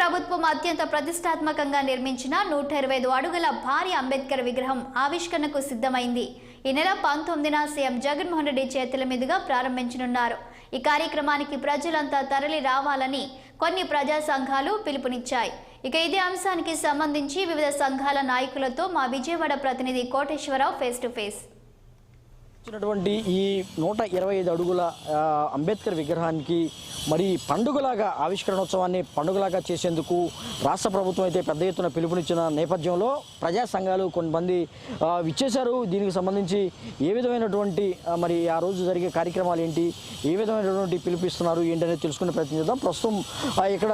ప్రభుత్వం అత్యంత ప్రతిష్టాత్మకంగా నిర్మించిన 125 అడుగుల భారీ అంబేద్కర్ విగ్రహం ఆవిష్కరణకు సిద్ధమైంది. ఈ నెల 19న సీఎం జగన్మోహన్ రెడ్డి చేతుల మీదుగా ప్రారంభించనున్నారు. ఈ కార్యక్రమానికి ప్రజలంతా తరలి రావాలని కొన్ని ప్రజా సంఘాలు పిలుపునిచ్చాయి. ఇదే అంశానికి సంబంధించి వివిధ సంఘాల నాయకులతో మా విజయవాడ ప్రతినిధి కోటేశ్వరరావు ఫేస్ టు ఫేస్. ఈ 125 అడుగుల అంబేద్కర్ విగ్రహానికి మరి పండుగలాగా ఆవిష్కరణోత్సవాన్ని పండుగలాగా చేసేందుకు రాష్ట్ర ప్రభుత్వం అయితే పెద్ద ఎత్తున పిలుపునిచ్చిన నేపథ్యంలో ప్రజా సంఘాలు కొంతమంది విచ్చేశారు. దీనికి సంబంధించి ఏ విధమైనటువంటి మరి ఆ రోజు జరిగే కార్యక్రమాలు ఏంటి, ఏ విధమైనటువంటి పిలుపిస్తున్నారు ఏంటనేది తెలుసుకునే ప్రయత్నం చేద్దాం. ప్రస్తుతం ఇక్కడ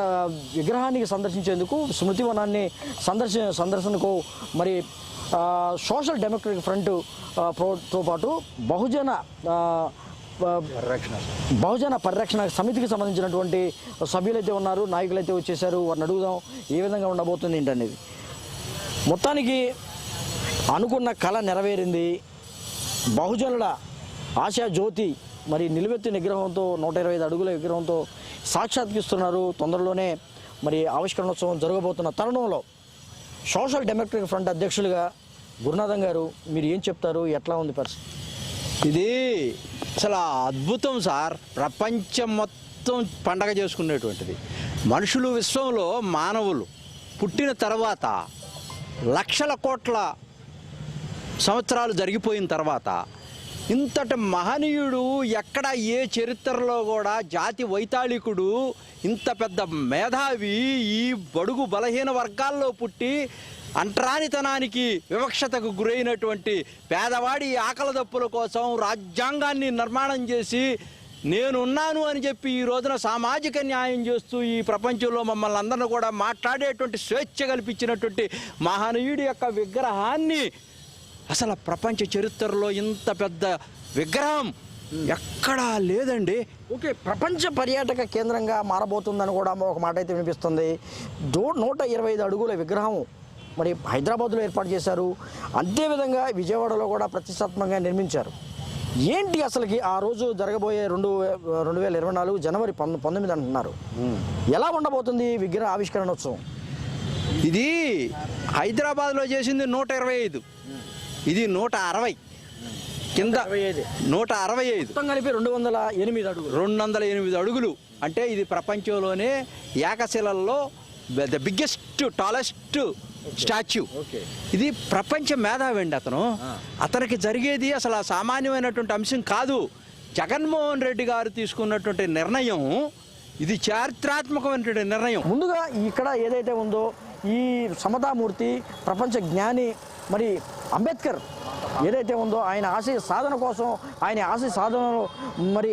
విగ్రహానికి సందర్శించేందుకు స్మృతివనాన్ని సందర్శనకు మరి సోషల్ డెమోక్రటిక్ ఫ్రంట్ తో పాటు బహుజన పరిరక్షణ సమితికి సంబంధించినటువంటి సభ్యులైతే ఉన్నారు, నాయకులైతే వచ్చేసారు. వారిని అడుగుదాం ఏ విధంగా ఉండబోతుంది ఏంటనేది. మొత్తానికి అనుకున్న కళ నెరవేరింది. బహుజనుల ఆశా జ్యోతి మరి నిలువెత్తి విగ్రహంతో 125 అడుగుల విగ్రహంతో సాక్షాత్కరిస్తున్నారు. తొందరలోనే మరి ఆవిష్కరణోత్సవం జరగబోతున్న తరుణంలో సోషల్ డెమోక్రటిక్ ఫ్రంట్ అధ్యక్షులుగా గురునాథం గారు మీరు ఏం చెప్తారు? ఎట్లా ఉంది పరిస్థితి? ఇది అసలు అద్భుతం సార్. ప్రపంచం మొత్తం పండగ చేసుకునేటువంటిది. మనుషులు విశ్వంలో మానవులు పుట్టిన తర్వాత లక్షల కోట్ల సంవత్సరాలు జరిగిపోయిన తర్వాత ఇంతటి మహనీయుడు ఎక్కడ ఏ చరిత్రలో కూడా జాతి వైతాళికుడు ఇంత పెద్ద మేధావి ఈ బడుగు బలహీన వర్గాల్లో పుట్టి అంటరానితనానికి వివక్షతకు గురైనటువంటి పేదవాడి ఆకలి దప్పుల కోసం రాజ్యాంగాన్ని నిర్మాణం చేసి నేనున్నాను అని చెప్పి ఈ రోజున సామాజిక న్యాయం చేస్తూ ఈ ప్రపంచంలో మమ్మల్ని అందరినీ కూడా మాట్లాడేటువంటి స్వేచ్ఛ కల్పించినటువంటి మహనీయుడి యొక్క విగ్రహాన్ని అసలు ప్రపంచ చరిత్రలో ఇంత పెద్ద విగ్రహం ఎక్కడా లేదండి. ఓకే, ప్రపంచ పర్యాటక కేంద్రంగా మారబోతుందని కూడా ఒక మాట అయితే వినిపిస్తుంది. 125 అడుగుల విగ్రహం మరి హైదరాబాద్లో ఏర్పాటు చేశారు. అదేవిధంగా విజయవాడలో కూడా ప్రతిష్టాత్మకంగా నిర్మించారు. ఏంటి అసలుకి ఆ రోజు జరగబోయే 2024 జనవరి 19 అంటున్నారు. ఎలా ఉండబోతుంది విగ్రహ ఆవిష్కరణోత్సవం? ఇది హైదరాబాద్లో చేసింది 125, ఇది 160 కింద 165 కలిపి 208 అడుగులు. అంటే ఇది ప్రపంచంలోనే ఏకశిలల్లో ద బిగ్గెస్ట్ టాలెస్ట్ స్టాచ్యూ. ఇది ప్రపంచ మేధావి అండి. అతనికి జరిగేది అసలు సామాన్యమైనటువంటి అంశం కాదు. జగన్మోహన్ రెడ్డి గారు తీసుకున్నటువంటి నిర్ణయం ఇది చారిత్రాత్మకమైనటువంటి నిర్ణయం. ముందుగా ఇక్కడ ఏదైతే ఉందో ఈ సమతామూర్తి ప్రపంచ జ్ఞాని మరి అంబేద్కర్ ఏదైతే ఉందో ఆయన ఆశయ సాధన కోసం ఆయన ఆశయ సాధనలో మరి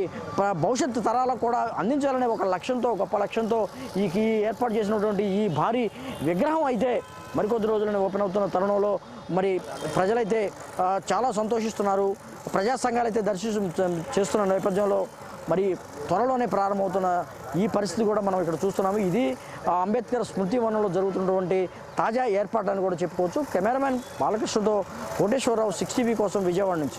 భవిష్యత్తు తరాలకు కూడా అందించాలనే ఒక లక్ష్యంతో గొప్ప లక్ష్యంతో ఈ ఏర్పాటు చేసినటువంటి ఈ భారీ విగ్రహం అయితే మరికొద్ది రోజులని ఓపెన్ అవుతున్న తరుణంలో మరి ప్రజలైతే చాలా సంతోషిస్తున్నారు. ప్రజా సంఘాలు అయితే చేస్తున్న నేపథ్యంలో మరి త్వరలోనే ప్రారంభమవుతున్న ఈ పరిస్థితి కూడా మనం ఇక్కడ చూస్తున్నాము. ఇది అంబేద్కర్ స్మృతి వనంలో జరుగుతున్నటువంటి తాజా ఏర్పాట్లను కూడా చెప్పుకోవచ్చు. కెమెరామెన్ బాలకృష్ణతో కోటేశ్వరరావు 6TV కోసం విజయవాడ నుంచి.